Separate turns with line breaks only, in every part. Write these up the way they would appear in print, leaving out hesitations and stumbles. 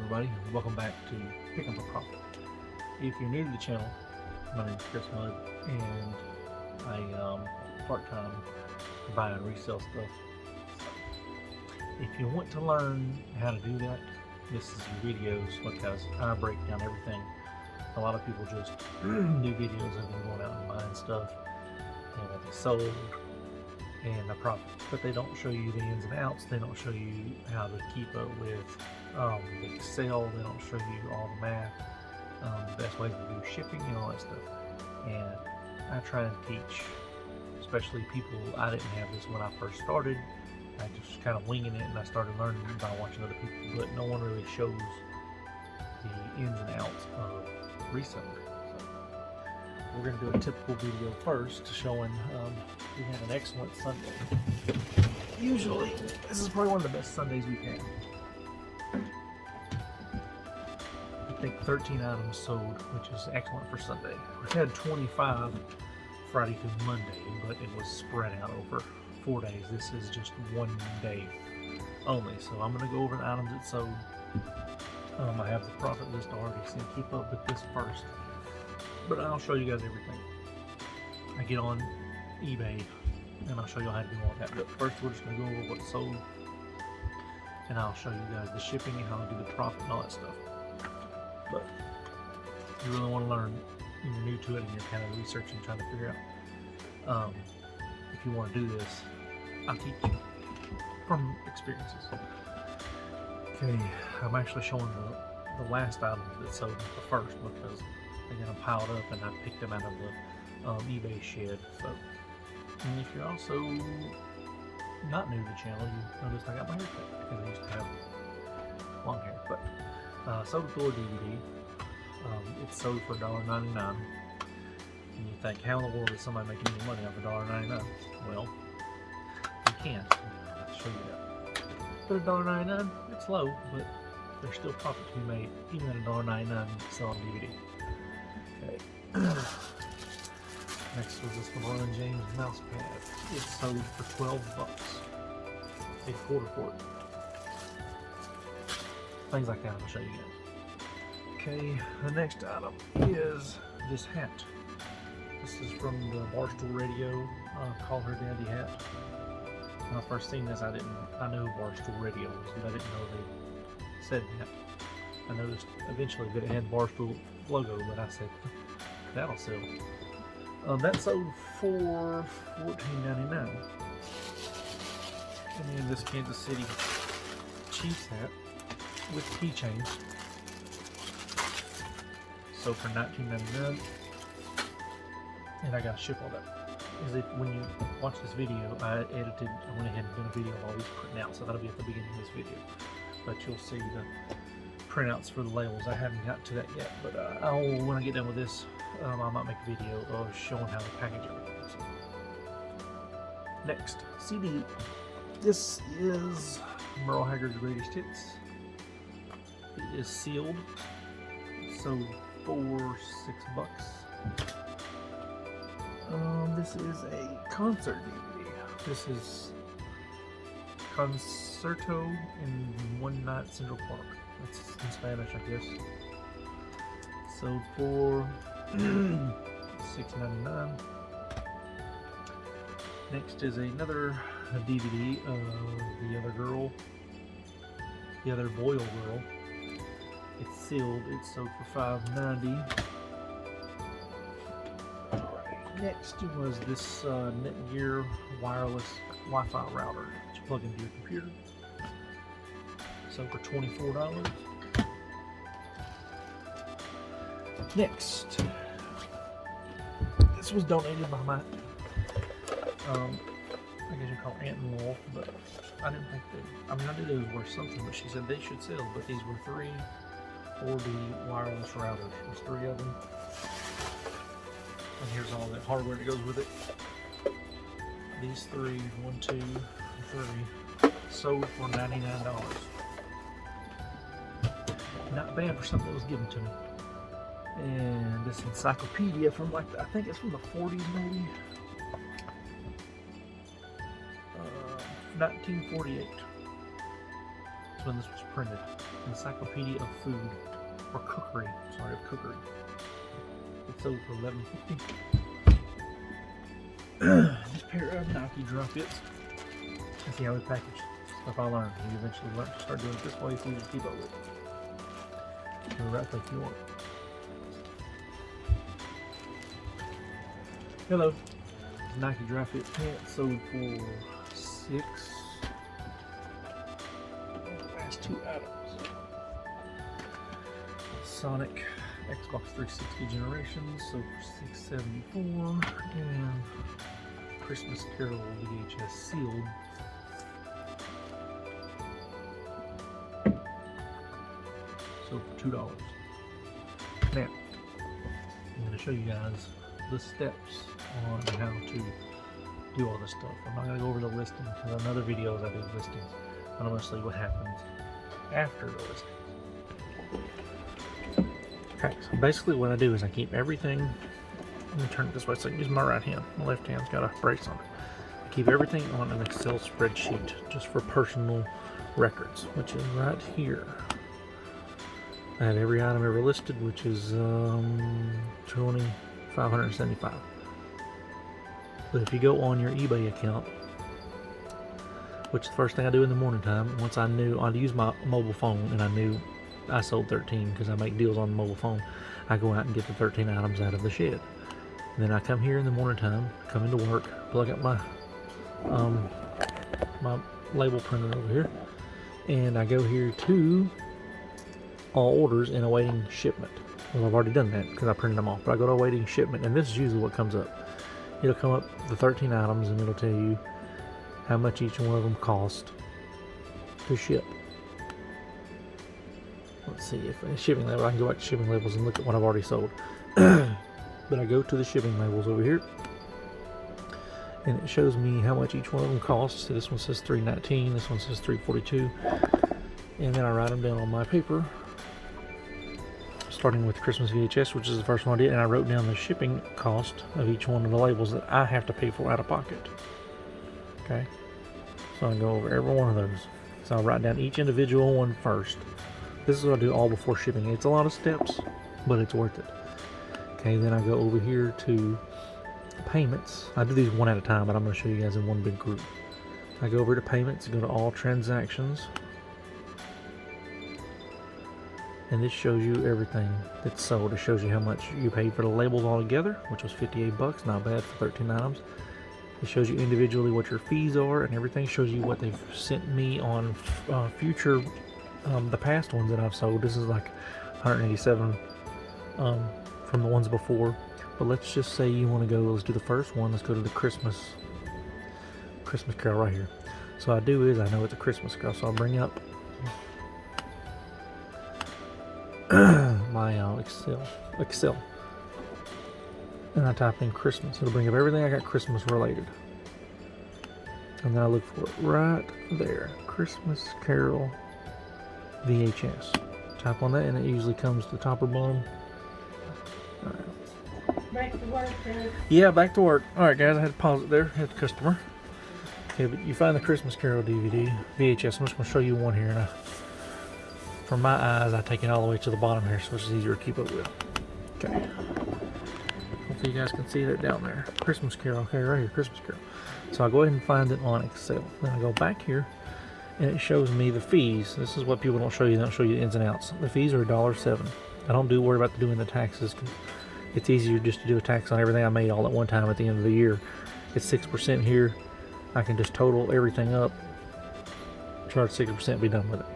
everybody, and welcome back to Pick Up a Profit. If you're new to the channel, my name is Chris Mudd, and I part-time buy and resell stuff. If you want to learn how to do that, this is your videos, because I break down everything. A lot of people just do videos of them going out and buying stuff and what they sold and the profit, but they don't show you the ins and outs. They don't show you how to keep up with the Excel. They don't show you all the math, the best ways to do shipping and all that stuff. And I try and teach, especially people. I didn't have this when I first started. I just kind of winging it, and I started learning by watching other people, but no one really shows the ins and outs of reselling. So we're going to do a typical video first, showing we had an excellent Sunday. Usually, this is probably one of the best Sundays we've had. I think 13 items sold, which is excellent for Sunday. We had 25 Friday through Monday, but it was spread out over 4 days. This is just one day only. So I'm going to go over the items that sold. I have the profit list already, so keep up with this first. But I'll show you guys everything. I get on eBay and I'll show you how to do all that. But first we're just going to go over what's sold, and I'll show you guys the shipping and how to do the profit and all that stuff. But if you really want to learn and you're new to it and you're kind of researching, trying to figure out, if you want to do this, I'll teach you from experiences. Okay, I'm actually showing the last items that sold the first, because they got them piled up and I picked them out of the eBay shed. So, and if you're also not new to the channel, you noticed I got my hair cut, because I used to have long hair. But sold the Thor DVD. It's sold for $1.99. And you think, how in the world is somebody making any money off of $1.99? Well, you can. I'll show you that. But $1.99, it's low, but there's still profit to be made, even at $1.99 selling DVD. Okay. Next was this Lebron James mouse pad. It sold for $12. Paid a quarter for it. Things like that I'll show you guys. Okay, the next item is this hat. This is from the Barstool Radio, Call Her Daddy hat. When I first seen this, I knew who Barstool Radio was, but I didn't know they said that. I noticed eventually that it had Barstool logo, but I said, that'll sell. That sold for $14.99. And then this Kansas City Chiefs hat with keychains sold for $19.99. And I gotta ship all that. Because when you watch this video, I went ahead and done a video of all these printouts, so that'll be at the beginning of this video. But you'll see the printouts for the labels. I haven't got to that yet, but when I get done with this, I might make a video of showing how to package everything. So. Next, CD. This is Merle Haggard's Greatest Hits. It is sealed, sold for $6. This is a concert DVD. This is Concerto in One Night Central Park. That's in Spanish, I guess. Sold for $6.99. Next is another DVD of the other Boyle girl. It's sealed. It's sold for $5.90. Next was this Netgear wireless Wi-Fi router that you plug into your computer. Sold for $24. Next, this was donated by my, I guess you call it aunt-in-law, but I didn't think I knew they was worth something, but she said they should sell. But these were 3 4D wireless routers. There's 3 of them. And here's all that hardware that goes with it. These 3, 1, 2, 3, sold for $99. Not bad for something that was given to me. And this encyclopedia from I think it's from the 40s maybe. 1948. when this was printed. Encyclopedia of Food, or Cookery, sorry, of Cookery. It sold for $11.50. This pair of Nike drop bits. Let's see how we package stuff I learned. You eventually learn to start doing it this way if you just keep up with it. The right place you want. Hello. Nike dry fit pants sold for $6. Last 2 items. Sonic Xbox 360 Generations sold for $6.74, and Christmas Carol VHS sealed sold for $2. Now, I'm going to show you guys the steps on how to do all this stuff. I'm not going to go over the listing because on other videos I do listings, but I'm going to show you what happens after the listing. Okay, so basically what I do is I keep everything, let me turn it this way so I can use my right hand. My left hand's got a brace on it. I keep everything on an Excel spreadsheet just for personal records, which is right here. I have every item ever listed, which is 2,575. But if you go on your eBay account, which is the first thing I do in the morning time, once I knew I'd use my mobile phone and I knew I sold 13 because I make deals on the mobile phone, I go out and get the 13 items out of the shed. And then I come here in the morning time, come into work, plug up my my label printer over here, and I go here to all orders and awaiting shipment. Well, I've already done that because I printed them off, but I go to awaiting shipment, and this is usually what comes up. It'll come up the 13 items and it'll tell you how much each one of them cost to ship. Let's see if a shipping label, I can go back to shipping labels and look at what I've already sold. But I go to the shipping labels over here and it shows me how much each one of them costs. So this one says $3.19, this one says $3.42, and then I write them down on my paper, starting with Christmas VHS, which is the first one I did, and I wrote down the shipping cost of each one of the labels that I have to pay for out of pocket. Okay, so I go over every one of those. So I'll write down each individual one first. This is what I do all before shipping. It's a lot of steps, but it's worth it. Okay, then I go over here to payments. I do these one at a time, but I'm going to show you guys in one big group. I go over to payments, go to all transactions, and this shows you everything that's sold. It shows you how much you paid for the labels all together, which was $58, not bad for 13 items. It shows you individually what your fees are, and everything shows you what they've sent me on future, the past ones that I've sold. This is like 187 from the ones before. But let's just say you want to go, let's do the first one. Let's go to the Christmas Carol right here. So what I do is, I know it's a Christmas Carol, so I'll bring up my Excel, and I type in Christmas. It'll bring up everything I got Christmas related, and then I look for it right there, Christmas Carol VHS. Type on that and it usually comes to the top or bottom. All right.
Back to work, Dad.
Yeah, back to work. Alright guys, I had to pause it there, had the customer. Okay, but you find the Christmas Carol DVD, VHS. I'm just going to show you one here, and from my eyes, I take it all the way to the bottom here, so it's easier to keep up with. Okay. Hopefully you guys can see that down there. Christmas Carol, okay, right here, Christmas Carol. So I'll go ahead and find it on Excel. Then I go back here, and it shows me the fees. This is what people don't show you. They don't show you the ins and outs. The fees are $1.07. I don't worry about doing the taxes. It's easier just to do a tax on everything I made all at one time at the end of the year. It's 6% here. I can just total everything up, charge 6%, be done with it.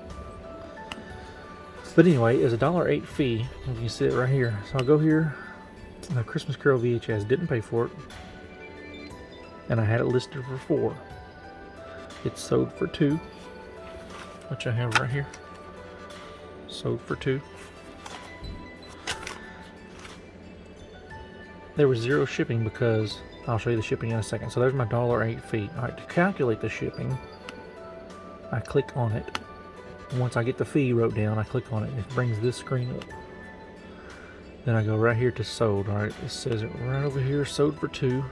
But anyway, it's a $1.08 fee. You can see it right here. So I'll go here. The Christmas Carol VHS, didn't pay for it, and I had it listed for $4. It's sold for $2, which I have right here. Sold for $2. There was 0 shipping because I'll show you the shipping in a second. So there's my $1.08 fee. Alright, to calculate the shipping, I click on it. Once I get the fee wrote down, I click on it and it brings this screen up. Then I go right here to sold. Alright, it says it right over here, sold for $2.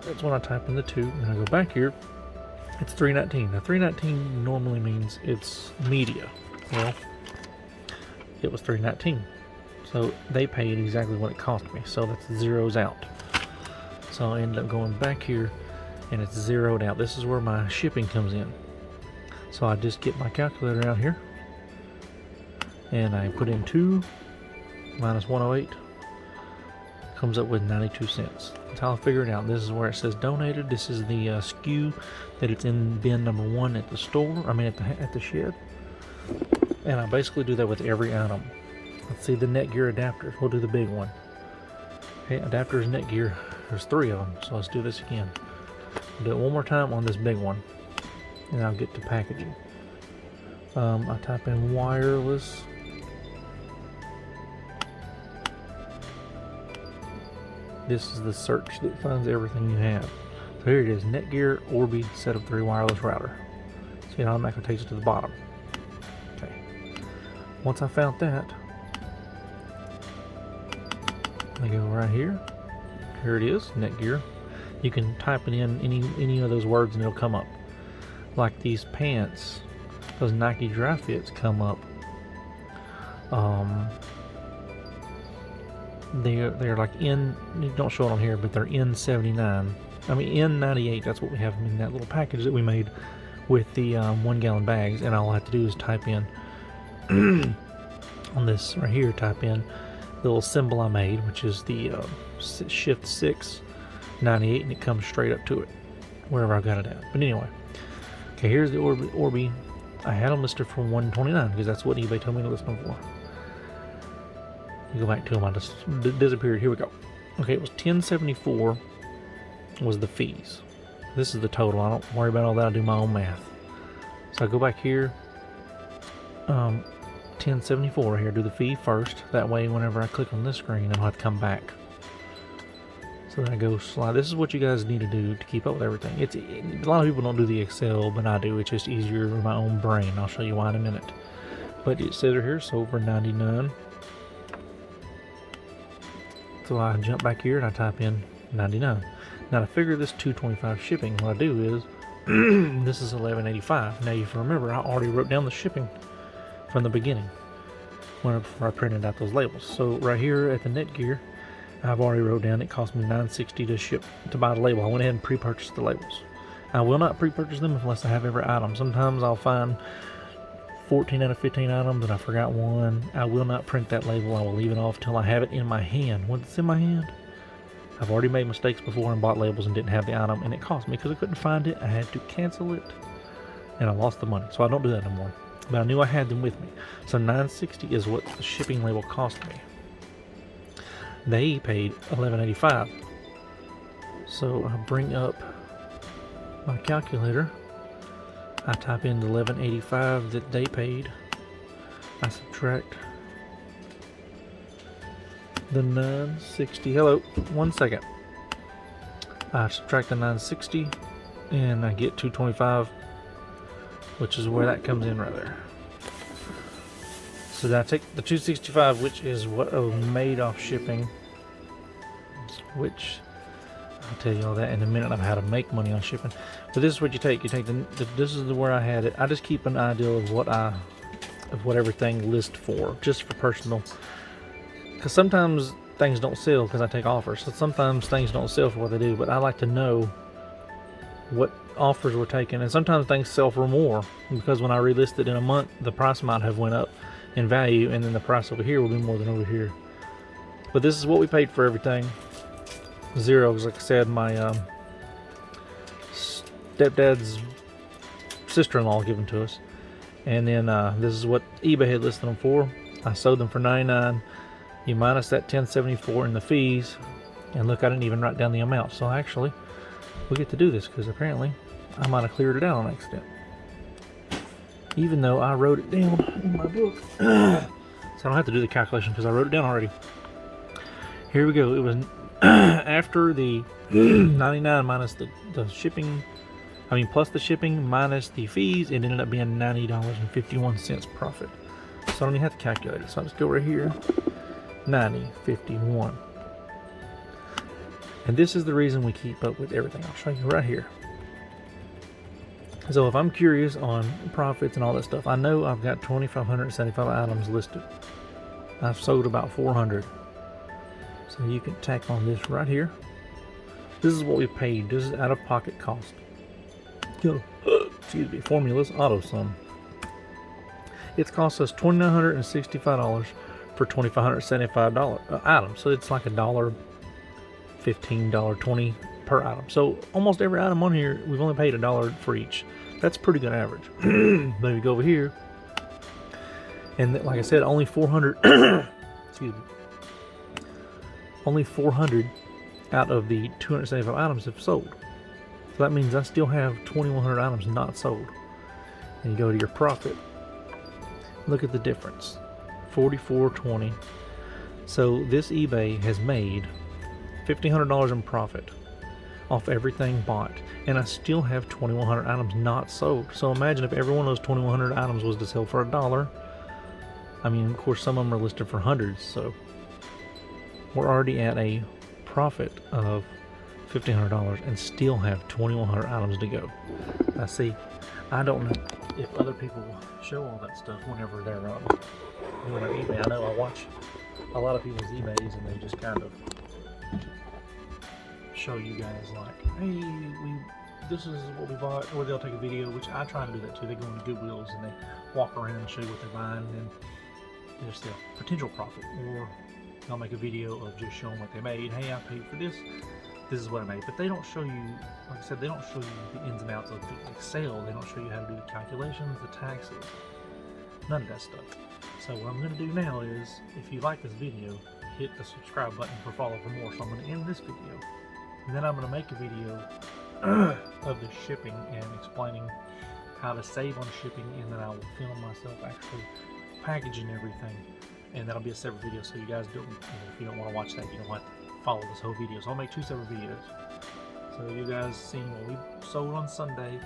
That's when I type in the 2, and I go back here It's $3.19. Now $3.19 normally means it's media. Well, it was $3.19. So they paid exactly what it cost me. So that's zeros out. So I ended up going back here and it's zeroed out. This is where my shipping comes in. So I just get my calculator out here and I put in 2 minus 108. Comes up with 92 cents. That's how I figure it out. This is where it says donated. This is the SKU that it's in bin number 1 at the store. I mean at the shed. And I basically do that with every item. Let's see the Netgear adapters. We'll do the big one. Okay, adapters, Netgear. There's 3 of them. So let's do this again. I'll do it one more time on this big one. And I'll get to packaging. I type in wireless. This is the search that finds everything you have. So here it is, Netgear Orbi set of 3 wireless router. So it automatically takes it to the bottom. Okay. Once I found that, I go right here. Here it is, Netgear. You can type it in any of those words and it'll come up. Like these pants, those Nike dry fits come up. They're like you don't show it on here, but they're N79. I mean N98. That's what we have in that little package that we made with the 1 gallon bags. And all I have to do is type in on this right here. Type in the little symbol I made, which is the Shift 6 98, and it comes straight up to it wherever I got it at. But anyway, okay, here's the Orbi. I had them listed for $129 because that's what eBay told me to list them for. You go back to them, I just disappeared. Here we go. Okay, it was $10.74 was the fees. This is the total. I don't worry about all that. I do my own math. So I go back here. $10.74 right here. Do the fee first. That way, whenever I click on this screen, I don't have to come back. So then I go slide. This is what you guys need to do to keep up with everything. A lot of people don't do the Excel, but I do. It's just easier in my own brain. I'll show you why in a minute. But it says right here, so for $99. So I jump back here and I type in 99. Now to figure this $2.25 shipping, what I do is this is $11.85. Now if you remember, I already wrote down the shipping from the beginning whenever I printed out those labels. So right here at the Netgear, I've already wrote down it cost me $9.60 to buy the label. I went ahead and pre-purchased the labels. I will not pre-purchase them unless I have every item. Sometimes I'll find 14 out of 15 items and I forgot one. I will not print that label. I will leave it off till I have it in my hand. Once it's in my hand, I've already made mistakes before and bought labels and didn't have the item, and it cost me because I couldn't find it. I had to cancel it and I lost the money. So I don't do that anymore. But I knew I had them with me. So $9.60 is what the shipping label cost me. They paid $11.85. So I bring up my calculator. I type in the $11.85 that they paid. I subtract the $9.60. Hello, 1 second. I subtract the $9.60 and I get $2.25, which is where that comes in right there. So then I take the $2.65, which is what I made off shipping, which I'll tell you all that in a minute of how to make money on shipping. But this is what you take. You take this is where I had it. I just keep an idea of what everything lists for, just for personal. Because sometimes things don't sell because I take offers. So sometimes things don't sell for what they do. But I like to know what offers were taken, and sometimes things sell for more because when I relist it in a month, the price might have went up in value, and then the price over here will be more than over here. But this is what we paid for everything. Zero, because like I said, my stepdad's sister-in-law given to us, and then this is what eBay had listed them for. I sold them for $99. You minus that $10.74 in the fees, and look, I didn't even write down the amount. So actually, we get to do this because apparently I might have cleared it out on accident, even though I wrote it down in my book. So I don't have to do the calculation because I wrote it down already. Here we go. It was after the 99 minus the shipping, I mean plus the shipping minus the fees, it ended up being $90.51 profit. So I don't even have to calculate it. So I'll just go right here, 90.51. And this is the reason we keep up with everything. I'll show you right here. So if I'm curious on profits and all that stuff, I know I've got 2,575 items listed. I've sold about 400. So you can tack on this right here. This is what we paid. This is out of pocket cost. Excuse me, Formulas Auto Sum. It's cost us $2,965 for $2,575 items. So it's like $1.15, $1.20 per item. So almost every item on here, we've only paid $1 for each. That's pretty good average. Then we go over here, and like I said, only 400. Excuse me. Only 400 out of the 275 items have sold. So that means I still have 2,100 items not sold. And you go to your profit. Look at the difference, $44.20. So this eBay has made $1,500 in profit off everything bought, and I still have 2,100 items not sold. So imagine if every one of those 2,100 items was to sell for $1. I mean, of course, some of them are listed for hundreds, so we're already at a profit of $1,500 and still have 2,100 items to go. Now, see, I don't know if other people show all that stuff whenever they're doing their eBay. I know I watch a lot of people's eBays, and they just kind of show you guys like, hey, this is what we bought, or they'll take a video, which I try to do that too. They go into Goodwills and they walk around and show you what they're buying, and then there's the potential profit, or they'll make a video of just showing what they made. Hey, I paid for this. This is what I made. But they don't show you, like I said, they don't show you the ins and outs of the Excel. They don't show you how to do the calculations, the taxes, none of that stuff. So what I'm going to do now is, if you like this video, hit the subscribe button for follow for more. So I'm going to end this video, and then I'm going to make a video of the shipping and explaining how to save on shipping, and then I will film myself actually packaging everything, and that'll be a separate video. So you guys don't, if you don't want to watch that, you don't have to follow this whole video. So I'll make 2 separate videos. So you guys seen what we sold on Sunday,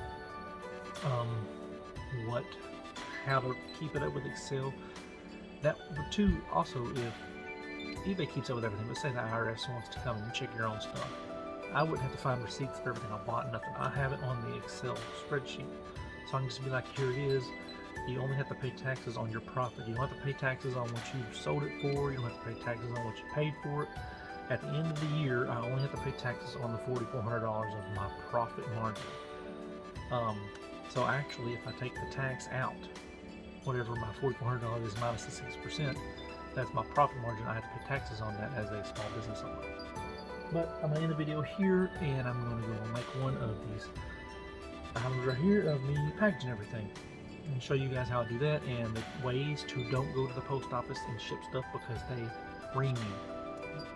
how to keep it up with Excel. But too, also, if eBay keeps up with everything, but say the IRS wants to come and check your own stuff, I wouldn't have to find receipts for everything I bought, nothing. I have it on the Excel spreadsheet. So I can just be like, here it is. You only have to pay taxes on your profit. You don't have to pay taxes on what you sold it for. You don't have to pay taxes on what you paid for it. At the end of the year, I only have to pay taxes on the $4,400 of my profit margin. So actually, if I take the tax out, whatever my $4,400 is minus the 6%, that's my profit margin. I have to pay taxes on that as a small business owner. But I'm going to end the video here, and I'm going to go and make one of these items right here of me packaging everything, and show you guys how I do that, and the ways to don't go to the post office and ship stuff because they ring you.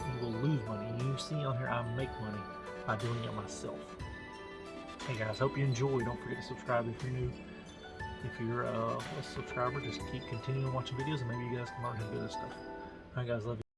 You will lose money. You see on here, I make money by doing it myself. Hey guys, hope you enjoy. Don't forget to subscribe if you're new. If you're a subscriber, just keep continuing watching videos, and maybe you guys can learn how to do this stuff. Alright guys, love you.